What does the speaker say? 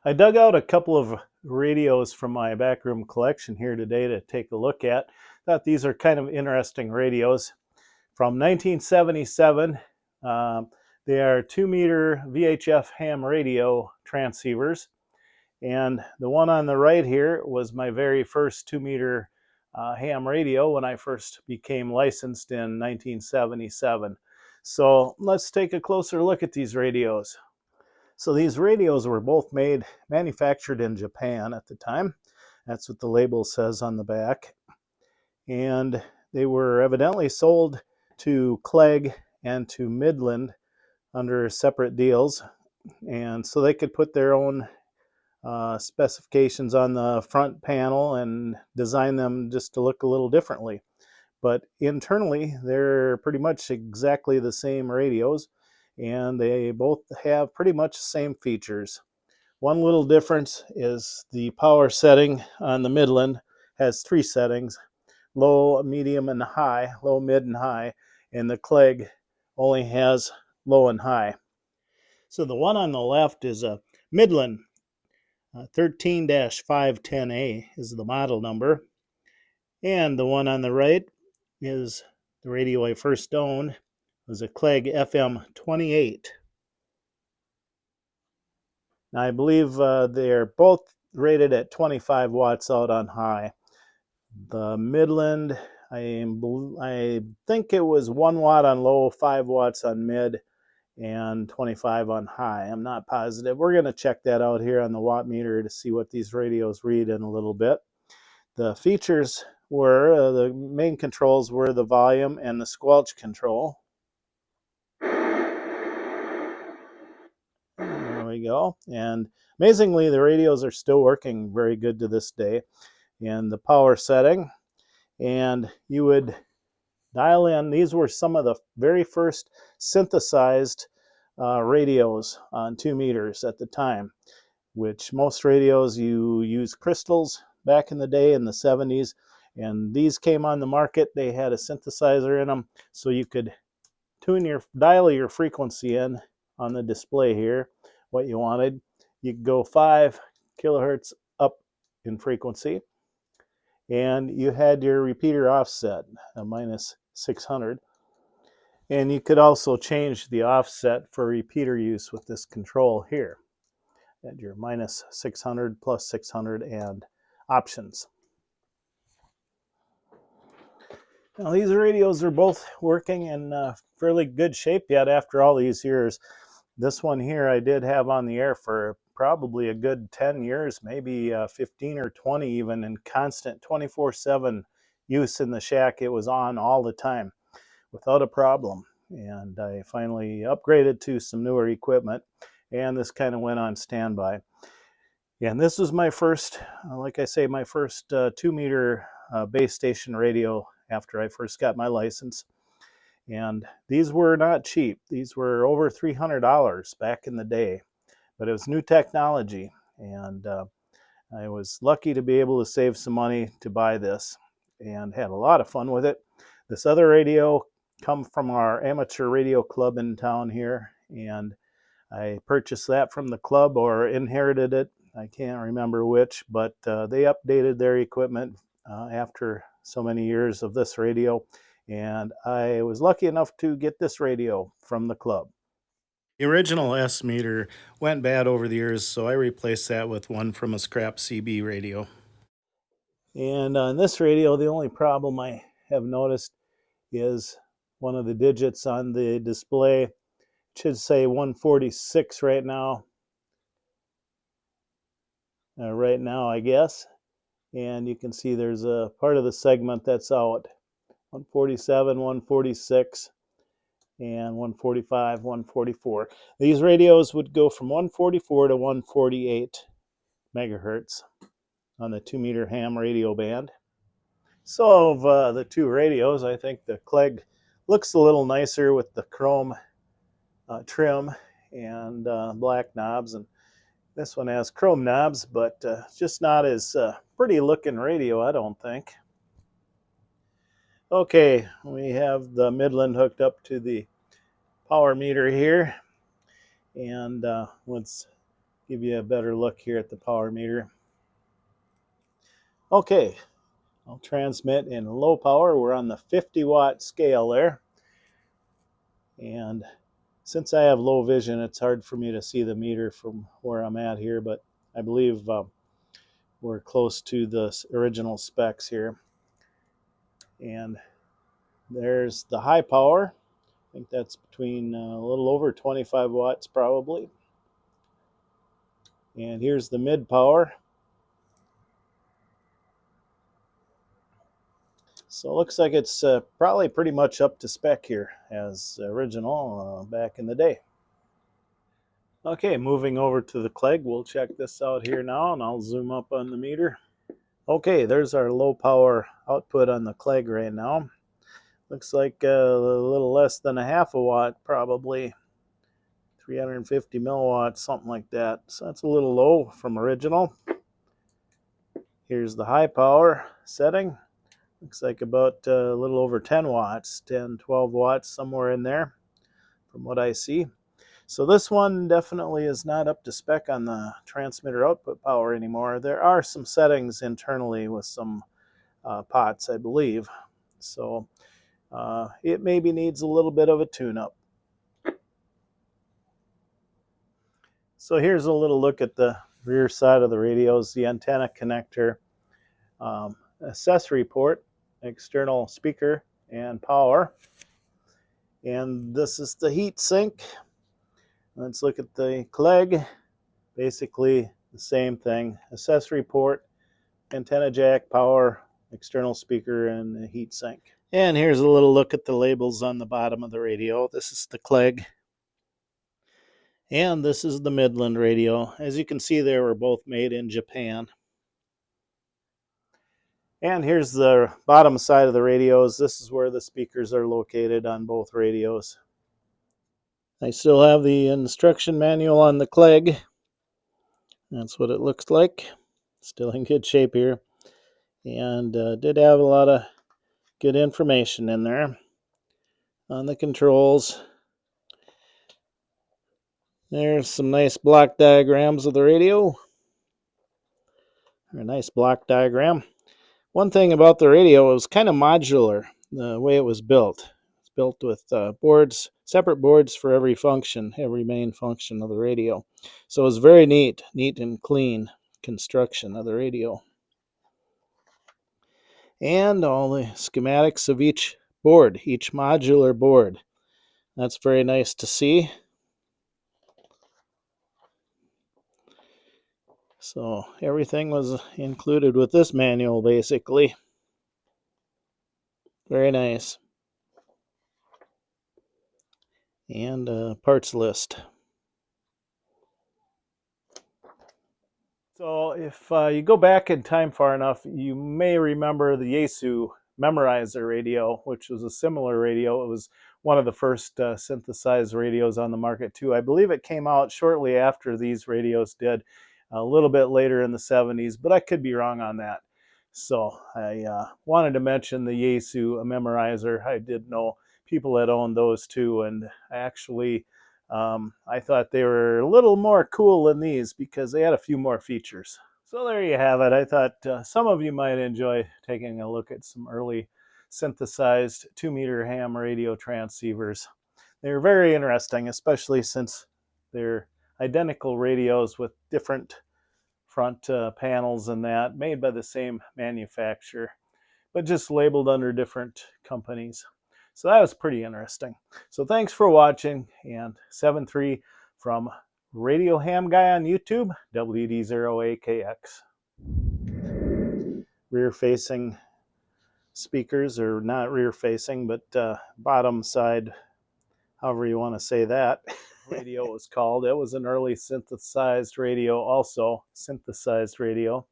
I dug out a couple of radios from my backroom collection here today to take a look at. Thought these are kind of interesting radios. From 1977, they are 2-meter VHF ham radio transceivers. And the one on the right here was my very first 2-meter ham radio when I first became licensed in 1977. So let's take a closer look at these radios. So these radios were both manufactured in Japan at the time. That's what the label says on the back. And they were evidently sold to Clegg and to Midland under separate deals. And so they could put their own specifications on the front panel and design them just to look a little differently. But internally, they're pretty much exactly the same radios, and they both have pretty much the same features. One little difference is the power setting on the Midland has 3 settings: low, medium, and high, low, mid, and high, and the Clegg only has low and high. So the one on the left is a Midland 13-510A is the model number, and the one on the right is the radio I first owned. It was a Clegg FM28. Now I believe they're both rated at 25 watts out on high. The Midland, I think it was 1 watt on low, 5 watts on mid, and 25 on high. I'm not positive. We're going to check that out here on the watt meter to see what these radios read in a little bit. The features were, the main controls were the volume and the squelch control. There we go. And amazingly, the radios are still working very good to this day. And the power setting, and you would dial in. These were some of the very first synthesized radios on 2 meters at the time, which most radios you use crystals back in the day in the 70s, and these came on the market. They had a synthesizer in them, so you could dial your frequency in on the display here, what you wanted. You could go 5 kilohertz up in frequency, and you had your repeater offset, a -600. And you could also change the offset for repeater use with this control here at your -600, +600, and options. Now these radios are both working in fairly good shape yet after all these years. This one here I did have on the air for probably a good 10 years, maybe 15 or 20 even, in constant 24/7 use in the shack. It was on all the time without a problem. And I finally upgraded to some newer equipment, and this kind of went on standby. And this was my first, like I say, my first 2-meter base station radio after I first got my license. And these were not cheap. These were over $300 back in the day, but it was new technology, and I was lucky to be able to save some money to buy this, and had a lot of fun with it. This other radio come from our amateur radio club in town here, and I purchased that from the club or inherited it. I can't remember which, but they updated their equipment after so many years of this radio, and I was lucky enough to get this radio from the club. The original S meter went bad over the years, so I replaced that with one from a scrap CB radio. And on this radio, the only problem I have noticed is one of the digits on the display. It should say 146 right now, I guess. And you can see there's a part of the segment that's out. 147, 146, and 145, 144. These radios would go from 144 to 148 megahertz on the 2-meter ham radio band. So of the two radios, I think the Clegg looks a little nicer with the chrome trim and black knobs, and this one has chrome knobs, but just not as pretty looking radio, I don't think. Okay, we have the Midland hooked up to the power meter here, and let's give you a better look here at the power meter. Okay, I'll transmit in low power. We're on the 50-watt scale there. And since I have low vision, it's hard for me to see the meter from where I'm at here, but I believe we're close to the original specs here. And there's the high power. I think that's between a little over 25 watts probably. And here's the mid power. So it looks like it's probably pretty much up to spec here as original back in the day. Okay, moving over to the Clegg, we'll check this out here now, and I'll zoom up on the meter. Okay, there's our low power output on the Clegg right now. Looks like a little less than a half a watt, probably 350 milliwatts, something like that. So that's a little low from original. Here's the high power setting. Looks like about a little over 10 watts, 10, 12 watts, somewhere in there from what I see. So this one definitely is not up to spec on the transmitter output power anymore. There are some settings internally with some pots, I believe. So it maybe needs a little bit of a tune-up. So here's a little look at the rear side of the radios, the antenna connector, accessory port, external speaker, and power. And this is the heat sink. Let's look at the Clegg. Basically the same thing. Accessory port, antenna jack, power, external speaker, and a heat sink. And here's a little look at the labels on the bottom of the radio. This is the Clegg. And this is the Midland radio. As you can see, they were both made in Japan. And here's the bottom side of the radios. This is where the speakers are located on both radios. I still have the instruction manual on the Clegg. That's what it looks like. Still in good shape here. And did have a lot of good information in there on the controls. There's some nice block diagrams of the radio. A nice block diagram. One thing about the radio, it was kind of modular, the way it was built. It's built with boards, separate boards for every function, every main function of the radio. So it was very neat and clean construction of the radio. And all the schematics of each board, each modular board. That's very nice to see. So everything was included with this manual, basically. Very nice. And a parts list. So if you go back in time far enough, you may remember the Yaesu memorizer radio, which was a similar radio. It was one of the first synthesized radios on the market too. I believe it came out shortly after these radios did, a little bit later in the 70s, but I could be wrong on that. So I wanted to mention the Yaesu memorizer. I did know people that owned those too, and actually I thought they were a little more cool than these because they had a few more features. So there you have it. I thought some of you might enjoy taking a look at some early synthesized 2-meter ham radio transceivers. They're very interesting, especially since they're identical radios with different front panels and that, made by the same manufacturer, but just labeled under different companies. So that was pretty interesting. So thanks for watching, and 7-3 from Radio Ham Guy on YouTube, WD0AKX. Rear facing speakers, or not rear facing, but bottom side, however you want to say that. Radio was called. It was an early synthesized radio, also synthesized radio.